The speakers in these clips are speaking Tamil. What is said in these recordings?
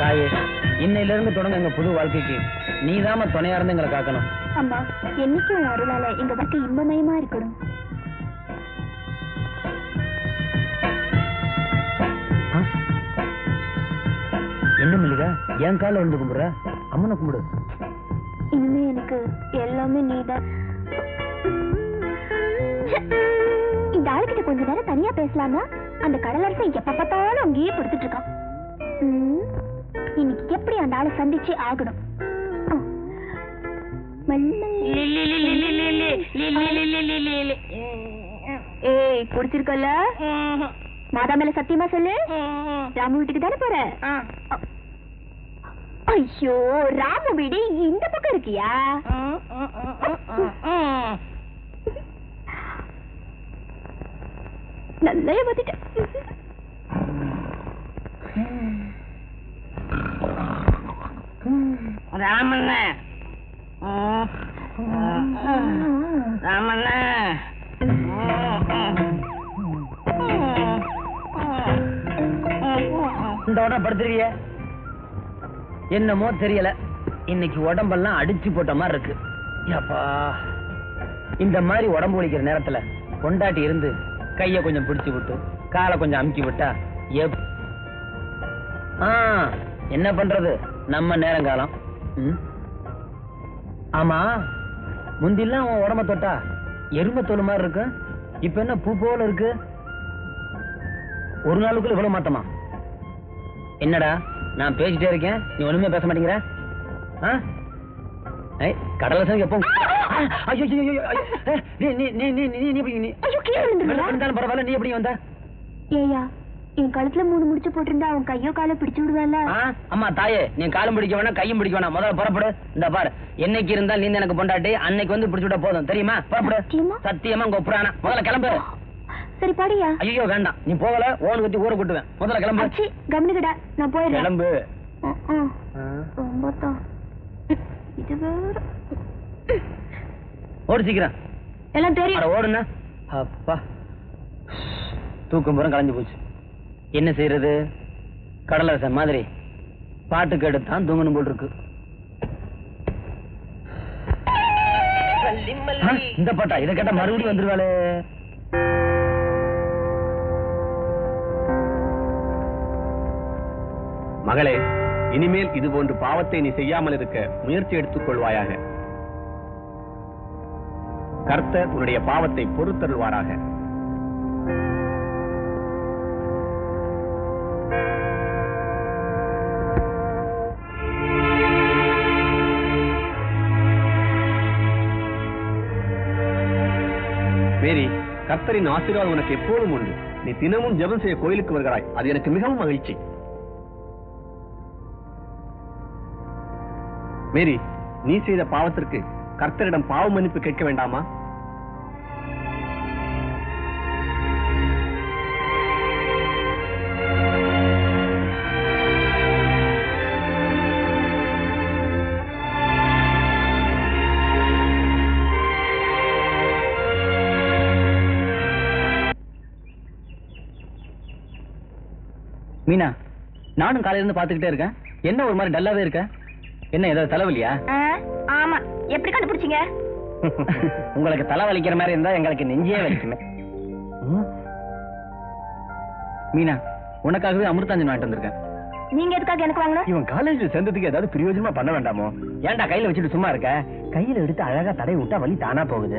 தாயே, இன்னையில இருந்து தொடங்க எங்க புது வாழ்க்கைக்கு நீதாம துணையா இருந்து எங்களை காக்கணும். அம்மா, என்னைக்கும் அருளால எங்க வாழ்க்கை இன்பமயமா இருக்கணும். என்ன மல்லிகா, என் கால வந்து கும்பிடுற? அம்மனை கும்பிடு. இனிமே எனக்கு எல்லாமே நீதான். இந்த ஆளுகிட்ட கொஞ்ச நேரம் தனியா பேசலாம்னா அந்த கடலரசன் எப்ப பார்த்தாலும் அங்கேயே படுத்துட்டு இருக்கான். இன்னைக்கு எப்படி அந்த ஆளை சந்திச்சு ஆகணும். ஏய், குடிச்சிருக்கல? மாதா மேல சத்தியமா சொல்லு. ராமு வீட்டுக்கு தானே போற? ஐயோ, ராமு வீடு இந்த பக்கம் இருக்கியா? நல்லா ஏமாத்திட்டேன். ராமண்ண, ராமண்ண, இந்த உடம்பு படுத்துருவிய? என்னமோ தெரியல, இன்னைக்கு உடம்பெல்லாம் அடிச்சு போட்ட மாதிரி இருக்கு. அப்பா, இந்த மாதிரி உடம்பு ஒழிக்கிற நேரத்துல கொண்டாட்டி இருந்து கைய கொஞ்சம் பிடிச்சு விட்டு காலை கொஞ்சம் அமுக்கி விட்டா என்ன பண்றது, நம்ம நேரங்காலம். ஆமா, முந்திலாம் உன் உடம்ப தொட்டா எருமை தோல் மாதிரி இருக்கு, இப்ப என்ன பூ போல இருக்கு? ஒரு நாளுக்குள்ள இவ்வளவு மாத்தமா? என்னடா, நான் பேசிட்டே இருக்கேன், நீ ஒண்ணுமே பேச மாட்டேங்கிற? கடலரசன் எப்போ பரவாயில்ல, நீ எப்படி வந்த? ஏயா, என் கழுத்துல 3 முடிச்சு போட்டிருந்தா அவன் கையோ கால பிடிச்சு விடுவால. அம்மா தாயே, நீ காலும் பிடிக்க வேணாம் கையும் பிடிக்க வேணாம், முதல்ல புறப்படு. இந்த பாரு, என்னைக்கு இருந்தா நீ எனக்கு பொண்டாட்டி, அன்னைக்கு வந்து பிடிச்சு விட போதும், தெரியுமா? புறப்படு. சத்தியமா உங்க புராணம். முதல்ல கிளம்பு. சரி பாடியா. ஐயோ வேண்டாம், நீ போகல ஓன் கட்டி ஊரை கூட்டுவேன். முதல்ல கிளம்பு. கவனிக்கடா, நான் போயிடுறேன். கிளம்பு. இது வேற. ஓடு சீக்கிரம். எல்லாம் தெரியும். ஓடுன. அப்பா, தூக்கம் பூரா கலைஞ்சு போச்சு. என்ன செய்யறது? கடலரசன் மாதிரி பாட்டு கேட்டுத்தான் தூங்கணும் போல் இருக்கு. இந்த பாட்டா? இதை கேட்டா மறுபடியும் வந்துருவாளே. மகளே, இனிமேல் இது போன்று பாவத்தை நீ செய்யாமல் இருக்க முயற்சி எடுத்துக் கொள்வாயாக. கர்த்தர் உன்னுடைய பாவத்தை பொறுத்தருள்வாராக. மேரி, கர்த்தரின் ஆசீர்வாதம் உனக்கு எப்போதும் உண்டு. நீ தினமும் ஜெபம் செய்ய கோயிலுக்கு வருகிறாய், அது எனக்கு மிகவும் மகிழ்ச்சி. மேரி, நீ செய்த பாவத்திற்கு கர்த்தரிடம் பாவ மன்னிப்பு கேட்க வேண்டாமா? மீனா, நானும் காலையில இருந்து பாத்துக்கிட்டே இருக்கேன். என்ன ஒரு மாதிரி டல்லாவே இருக்க? என்ன ஏதாவது தலைவலியா? ஆமா, எப்படி கண்டுபிடிச்சீங்க? உங்களுக்கு தலை வலிக்கிற மாதிரி இருந்தா எங்களுக்கு நெஞ்சியே வலிக்குமே. மீனா, உனக்காகவே அமிர்தாஞ்சன் வாங்கிட்டு வந்திருக்கேன். நீங்க எதுக்காக எனக்கு வாங்கல? இவன் காலேஜ்ல சேர்ந்ததுக்கு ஏதாவது பிரயோஜனமா பண்ண வேண்டாமோ? ஏன்டா கையில வச்சுட்டு சும்மா இருக்க? கையில எடுத்து அழகா தடை விட்டா வலி தானா போகுது.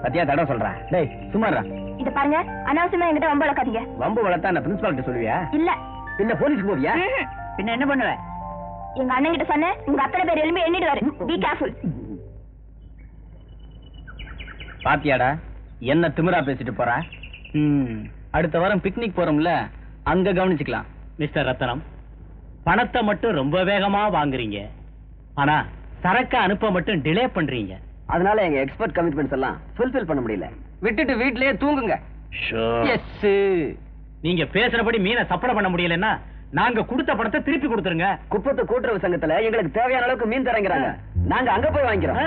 பத்தியா தடவை சொல்றேன். டேய் சும்மாடா. இத பாருங்க, அனாவசியமா என்கிட்ட வம்பு வளர்க்காதீங்க. வம்பு வளர்த்தா நான் பிரின்சிபால் கிட்ட சொல்லுவியா? இல்ல. பின்ன போலீஸ்க்கு போவியா? பின்ன என்ன பண்ணுவ? எங்க அண்ணன் கிட்ட சொன்ன, உங்க அத்தனை பேர் எலும்பி எண்ணிடுவாரு. Be careful. பாத்தியாடா, என்ன திமிரா பேசிட்டு போற? அடுத்த வாரம் பிக்னிக் போறோம்ல, அங்க கவனிச்சுக்கலாம். மிஸ்டர் ரத்தனம், பணத்தை மட்டும் ரொம்ப வேகமா வாங்குறீங்க, ஆனா சரக்க அனுப்ப மட்டும் டிலே பண்றீங்க. அதனால எங்க எக்ஸ்பர்ட் கமிட்மெண்ட்ஸ் எல்லாம் ஃபுல்ஃபில் பண்ண முடியல. விட்டுட்டு வீட்லயே தூங்குங்க. எஸ். நீங்க பேசுறபடி மீனை சப்ளை பண்ண முடியலன்னா நாங்க கொடுத்த பணத்தை திருப்பி கொடுத்துருங்க. குப்பத்து கூட்டுறவு சங்கத்துல எங்களுக்கு தேவையான அளவுக்கு மீன் தரங்கிறாங்க, நாங்க அங்க போய் வாங்கிக்கிறோம்.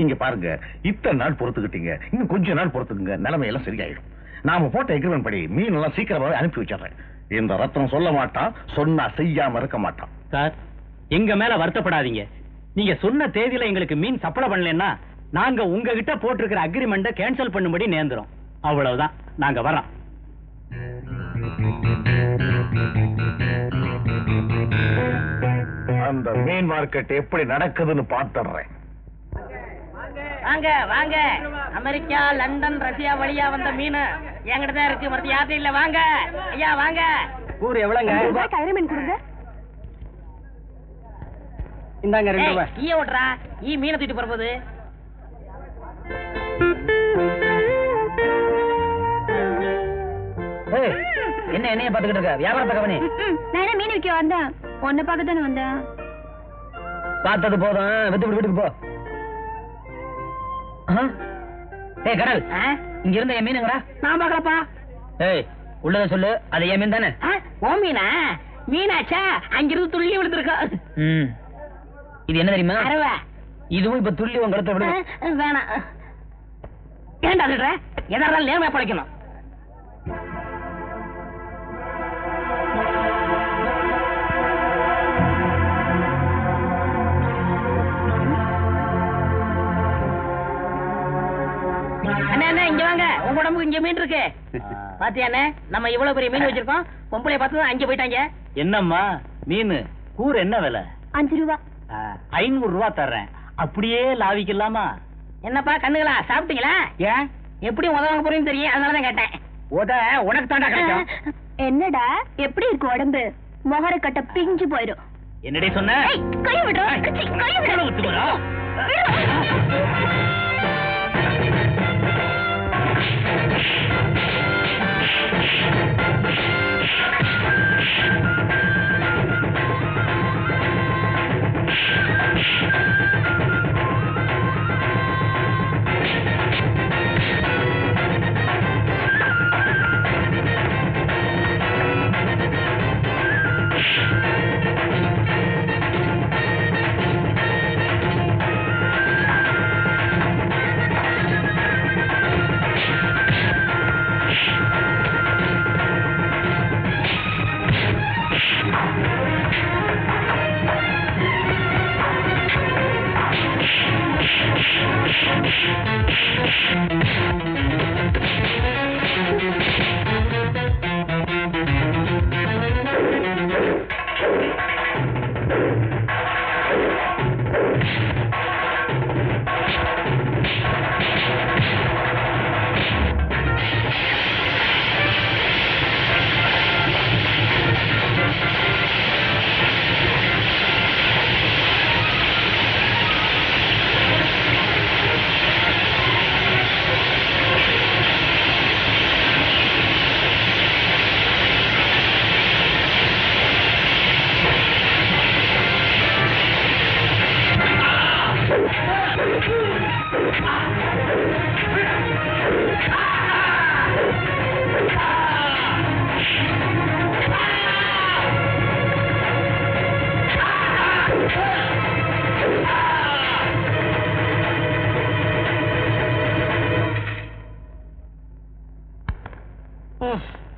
இங்க பாருங்க, இத்தனை நாள் பொறுத்துக்கிட்டீங்க, இன்னும் கொஞ்ச நாள் பொறுத்துக்குங்க, நிலைமை எல்லாம் சரியாயிடும். நாம போட்ட எக்ரிமெண்ட் படி மீன் எல்லாம் சீக்கிரமாவே அனுப்பி வச்சிடறேன். இந்த ரத்னம் சொல்ல மாட்டான், சொன்னா செய்யாம இருக்க மாட்டான். சார், எங்க மேல வருத்தப்படாதீங்க. நீங்க சொன்ன தேதியில எங்களுக்கு மீன் சப்ளை பண்ணலன்னா நாங்க உங்ககிட்ட போட்டிருக்கிற அக்ரிமெண்ட கேன்சல் பண்ணும்படி நேர்ந்துரும். அவ்வளவுதான், நாங்க வரோம். அந்த மீன் மார்க்கெட் எப்படி நடக்குதுன்னு பாத்துறேன். வாங்க வாங்க, அமெரிக்கா, லண்டன், ரஷ்யா வழியா வந்த மீன் என்கிட்ட தான் இருக்கு, மறுத்து யார்ட்டும் இல்ல. வாங்க ஐயா வாங்க. கூறு எவ்வளவுங்க? அக்ரிமெண்ட் கொடுங்க. இந்தாங்க 2 ஏய், ரூபாய். ஈய ஓட்டுறா, ஈ மீனை தூக்கிட்டு போறது. ஏய், என்ன என்னைய பாத்துக்கிட்டு இருக்க? வியாபாரத்தை கவனி. நான் என்ன மீன் விற்க வந்தேன், உன்னை பார்க்க தானே வந்தேன். பார்த்தது போதும், வித்து வீட்டுக்கு போ. ஏய் கடல், இங்க இருந்த என் மீனுங்கடா. நான் பாக்கலப்பா. ஏய், உள்ளத சொல்லு, அது என் மீன் தானே? ஓ மீனா? மீனாச்சா? அங்கிருந்து துள்ளி விழுந்திருக்கோம். இது என்ன தெரியுமா? அரவா. இதுவும் இப்ப துள்ளி உங்க கழுத்தை விடுது. வேணாம். ஏன்டா சொல்ற? எதாவது நேர்மையா பழைக்கணும். அண்ணா இங்க வாங்க, உங்க உடம்புக்கு இங்க மீன் இருக்கு. பாத்தியாண்ணே, நம்ம இவ்வளவு பெரிய மீன் வச்சிருக்கோம். பொம்பளை பார்த்து அங்க போயிட்டாங்க. என்னம்மா மீன் கூறு என்ன விலை? 5 ரூபா. 500 ரூபா தர்றேன், அப்படியே லாவிக்கலாமா? என்னப்பா கண்ணுங்களா, சாப்பிட்டீங்களா? ஏன்? எப்படி உதவாங்க போறீங்கன்னு தெரியும், அதனாலதான் கேட்டேன். உனக்கு தாண்டா கிடைக்கும். என்னடா எப்படி இருக்கு உடம்பு? மொகர கட்ட பிஞ்சு போயிடும். என்னடி சொன்ன? கை விடுறா, கை விடுறா.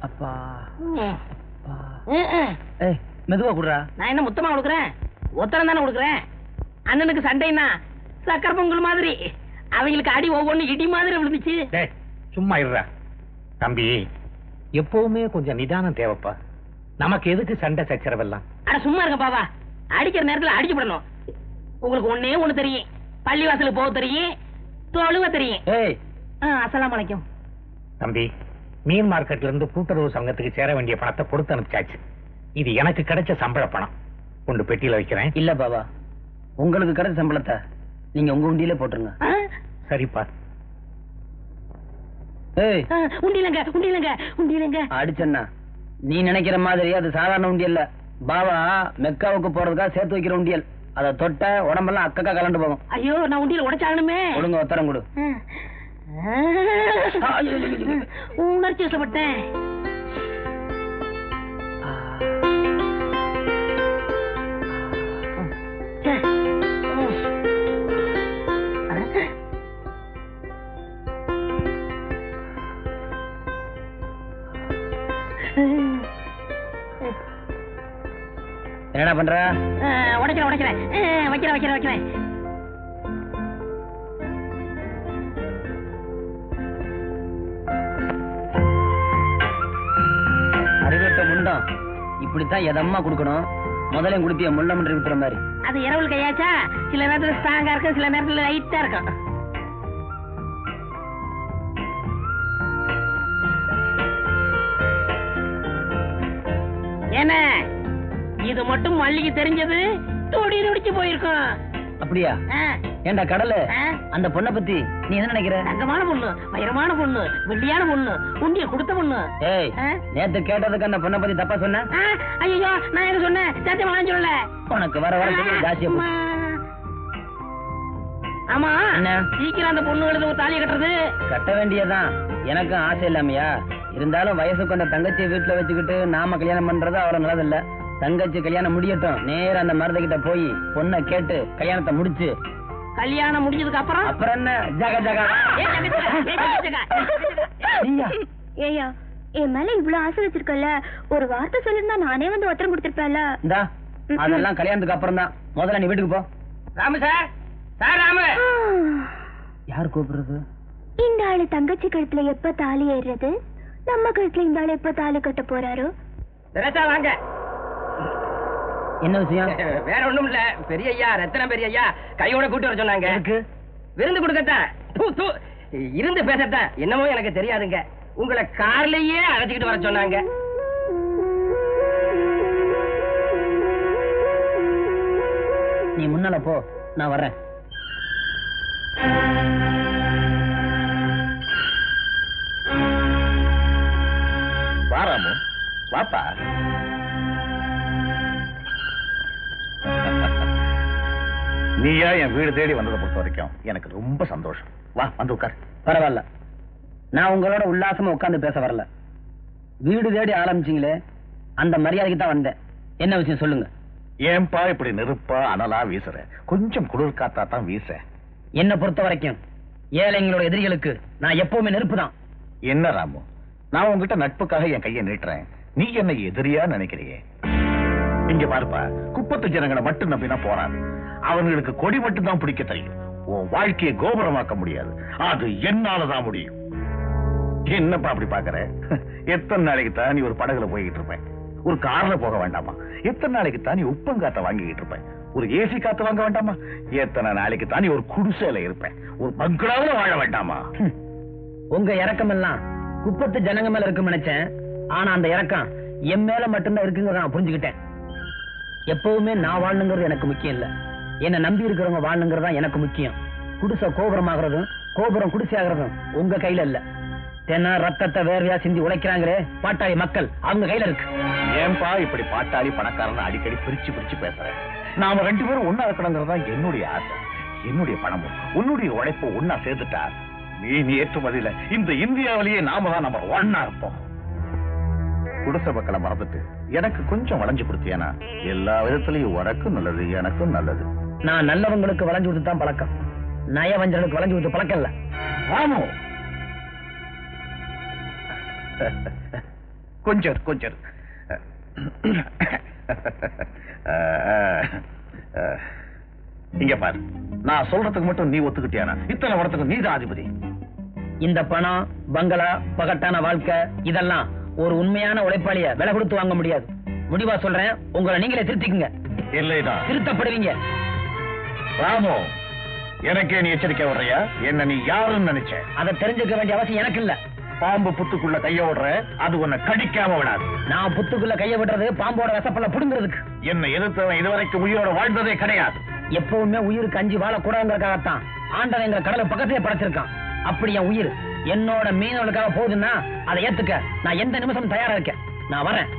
அப்பா ஏய், மெதுவா குடுறா. நான் என்ன மொத்தமா கொடுக்குறேன்? ஒத்தரம் தானே கொடுக்குறேன். அண்ணனுக்கு சண்டைன்னா சக்கர பொங்கல் மாதிரி, அவங்களுக்கு அடி ஒவ்வொன்னு இடி மாதிரி விழுந்துச்சு. சும்மா இருடா தம்பி, எப்பவுமே கொஞ்சம் நிதானம் தேவைப்பா. நமக்கு எதுக்கு சண்டை சச்சரவெல்லாம்? அட சும்மா இருக்க பாவா, அடிக்கிற நேரத்துல அடிக்கப்படணும். உங்களுக்கு ஒண்ணே ஒண்ணு தெரியும், பள்ளிவாசலுக்கு போக தெரியும், தொழுவ தெரியும். ஏய், அஸ்ஸலாமு அலைக்கும். தம்பி, மீன் மார்க்கெட்ல இருந்து கூட்டுறவு சங்கத்துக்கு சேர வேண்டிய பணத்தை கொடுத்து அனுப்பிச்சாச்சு. இது எனக்கு கிடைச்ச சம்பள பணம், கொண்டு பெட்டியில வைக்கிறேன். இல்ல பாபா, உங்களுக்கு கிடைச்ச சம்பளத்தை நீங்க உங்க உண்டியிலே போட்டுருங்க. சரிப்பா. ஏய், உண்டியலங்க உண்டியலங்க உண்டியலங்க. அடிச்சண்ணா, நீ நினைக்கிற மாதிரி அது சாதாரண உண்டியல் இல்ல. பாபா மெக்காவுக்கு போறதுக்காக சேர்த்து வைக்கிற உண்டியல். அதை தொட்ட உடம்பெல்லாம் அக்கக்கா கலண்டு போகும். ஐயோ, நான் உண்டியல் உடைச்சாகணுமே. ஒழுங்க உத்தரம் கொடு. உணர்ச்சி வசப்பட்டேன். என்னடா பண்ற? உடைக்கிறேன் வைக்கிறேன். அறிவேட்ட முண்டம் இப்படித்தான் எதம்மா கொடுக்கணும். முதல்ல குடுத்திய முள்ள மன்றி விட்டுற மாதிரி. அது இரவல் கையாச்சா, சில நேரத்துல ஸ்ட்ராங்கா இருக்கும், சில நேரத்துல லைட்டா இருக்கும். என்ன இது மட்டும் மல்லிக்கு தெரிஞ்சது தோடி நுடிச்சு போயிருக்கும். அப்படியா? ஏண்டா கடல, அந்த பொண்ணை பத்தி நீ என்ன நினைக்கிற? தங்கமான பொண்ணு, வைரமான பொண்ணு, வெள்ளியான பொண்ணு, உண்டிய கொடுத்த பொண்ணு. ஏய், நேத்து கேட்டதுக்கு அந்த பொண்ணை பத்தி தப்பா சொன்ன? ஐயோ, நான் என்ன சொன்னேன்? சத்தியமா சொல்லல. உனக்கு வர ஜாஸ்தியா போச்சு. ஆமா, என்ன சீக்கிரம் அந்த பொண்ணுகளுக்கு ஒரு தாலியை கட்டுறது. கட்ட வேண்டியதான். எனக்கும் ஆசை இல்லாமையா? இருந்தாலும் வயசுக்கு அந்த தங்கச்சியை வீட்டுல வச்சுக்கிட்டு நாம கல்யாணம் பண்றது அவ்வளவு நல்லதில்ல. தங்கச்சி கல்யாணம் முடியட்டும், நேரா அந்த மருத கிட்ட போய் பொண்ணை கேட்டு கல்யாணத்தை முடிச்சு. கல்யாணம் முடிஞ்சதுக்கு அப்புறம் என்ன ஜக ஜகா? ஏயா, என் மேல இவ்வளவு ஆசை வச்சிருக்கல, ஒரு வார்த்தை சொல்லிருந்தா நானே வந்து உத்தரம் கொடுத்திருப்பேன்ல. இந்தா, அதெல்லாம் கல்யாணத்துக்கு அப்புறம் தான். முதல்ல நீ வீட்டுக்கு போ. ராமு சார், ராமு. யார் கூப்பிடுறது? இந்த ஆளு தங்கச்சி கழுத்துல எப்ப தாலி ஏறுறது, நம்ம கழுத்துல இந்த ஆளு எப்ப தாலி கட்ட போறாரோ. வாங்க. என்ன விஷயம்? வேற ஒண்ணும் இல்ல, பெரிய ஐயா, ரத்தனம் பெரிய ஐயா கையோட கூட்டி வர சொன்னாங்க. விருந்து கொடுக்கத்தான், இருந்து பேசத்தான். என்னமோ எனக்கு தெரியாதுங்க, உங்களை கார்லயே அழைச்சிக்கிட்டு வர சொன்னாங்க. நீ முன்னால போ, நான் வர்றேன். வாராமு, வாப்பா. நீயா என் வீடு தேடி வந்ததை பொறுத்த வரைக்கும் எனக்கு ரொம்ப சந்தோஷம். வா, வந்து உட்கார். பரவாயில்ல, நான் உங்களோட உல்லாசமா உட்கார்ந்து பேச வரல. வீடு தேடி ஆரம்பிச்சீங்களே, அந்த மரியாதைக்கு தான் வந்தேன். என்ன விஷயம் சொல்லுங்க. ஏன்பா இப்படி நெருப்பா அனலா வீசுற? கொஞ்சம் குளிர் காத்தா தான் வீச. என்ன பொறுத்த வரைக்கும் ஏழைங்களோட எதிரிகளுக்கு நான் எப்பவுமே நெருப்பு தான். என்ன ராமு, நான் உங்ககிட்ட நட்புக்காக என் கையை நீட்டுறேன், நீ என்ன எதிரியா நினைக்கிறியே? இங்க பாருப்பா, குப்பத்து ஜனங்களை மட்டும் நம்பினா போறாது. அவங்களுக்கு கொடி மட்டும் தான் பிடிக்க தெரியும். உன் வாழ்க்கையை கோபுரமாக்க முடியாது. அது என்னாலதான் முடியும். என்னப்பா அப்படி பாக்குற? எத்தனை நாளைக்கு தான் நீ ஒரு படகுல போய்கிட்டு இருப்பேன்? ஒரு கார்ல போக வேண்டாமா? எத்தனை நாளைக்கு தான் நீ உப்பங்காத்த வாங்கிக்கிட்டு இருப்பேன்? ஒரு ஏசி காத்து வாங்க வேண்டாமா? எத்தனை நாளைக்கு தான் நீ ஒரு குடிசையில இருப்பேன்? ஒரு பங்களாவில வாழ வேண்டாமா? உங்க இறக்கம் எல்லாம் குப்பத்து ஜனங்க மேல இருக்குன்னு நினைச்சேன். ஆனா அந்த இறக்கம் என் மேல மட்டும்தான் இருக்குங்கிறத நான் புரிஞ்சுக்கிட்டேன். எப்பவுமே நான் வாழணுங்கிறது எனக்கு முக்கியம் இல்ல, என்ன நம்பி இருக்கிறவங்க வாழணுங்கிறதா எனக்கு முக்கியம். குடிசை கோபுரமாகறதும் கோபுரம் குடிசை ஆகிறதும் உங்க கையில இல்ல. தென்ன ரத்தத்தை வேர்வையா சிந்தி உழைக்கிறாங்களே பாட்டாளி மக்கள், அவங்க கையில இருக்கு. ஏன்பா இப்படி பாட்டாளி பணக்காரன் அடிக்கடி பிரிச்சு பிரிச்சு பேசுறேன்? நாம ரெண்டு பேரும் ஒன்னா இருக்கணுங்கிறதா என்னுடைய ஆசை. என்னுடைய பணமும் உன்னுடைய உழைப்பும் ஒன்னா சேர்த்துட்டா மீன் ஏற்றுமதியில இந்த இந்தியாவிலேயே நாம தான் நம்பர் ஒன்னா இருப்போம். குடிசை மக்களை மறந்துட்டு எனக்கு கொஞ்சம் வளைஞ்சு கொடுத்தியானா எல்லா விதத்திலையும் உனக்கும் நல்லது, எனக்கும் நல்லது. நான் நல்லவங்களுக்கு வளைஞ்சு கொடுத்து தான் பழக்கம், நயவஞ்சனுக்கு வளைஞ்சு கொடுத்து பழக்கம் இல்ல. ஆமோ, கொஞ்சம் கொஞ்சம் இங்க பாரு, நான் சொல்றதுக்கு மட்டும் நீ ஒத்துக்கிட்டியானா இத்தனை வரத்துக்கு நீதான் அதிபதி. இந்த பணம், பங்களா, பகட்டான வாழ்க்கை இதெல்லாம் ஒரு உண்மையான உழைப்பாளிய விலை கொடுத்து வாங்க முடியாது. முடிவா சொல்றேன், உங்களை நீங்களே திருத்திக்குங்க. இல்லைதான் திருத்தப்படுவீங்க. ராமோ, எனக்கே நீ எச்சரிக்கை வர்றியா? என்ன நீ யாருன்னு நினைச்ச? அதை தெரிஞ்சுக்க வேண்டிய அவசியம் எனக்கு இல்ல. பாம்பு புத்துக்குள்ள கைய விடுற, அது உன்னை கடிக்காம விடாது. நான் புத்துக்குள்ள கைய விடுறது பாம்போட விசப்பல்ல புடுங்கிறதுக்கு. என்ன எதிர்த்தவன் இதுவரைக்கும் உயிரோட வாழ்ந்ததே கிடையாது. எப்பவுமே உயிருக்கு அஞ்சு வாழக்கூடாதுங்கிறதுக்காகத்தான் ஆண்டவன் எங்க கடலை பக்கத்திலே படைச்சிருக்கான். அப்படி என் உயிர் என்னோட மீனவர்களுக்காக போகுதுன்னா அதை ஏத்துக்க நான் எந்த நிமிஷம் தயாரா இருக்கேன். நான் வரேன்.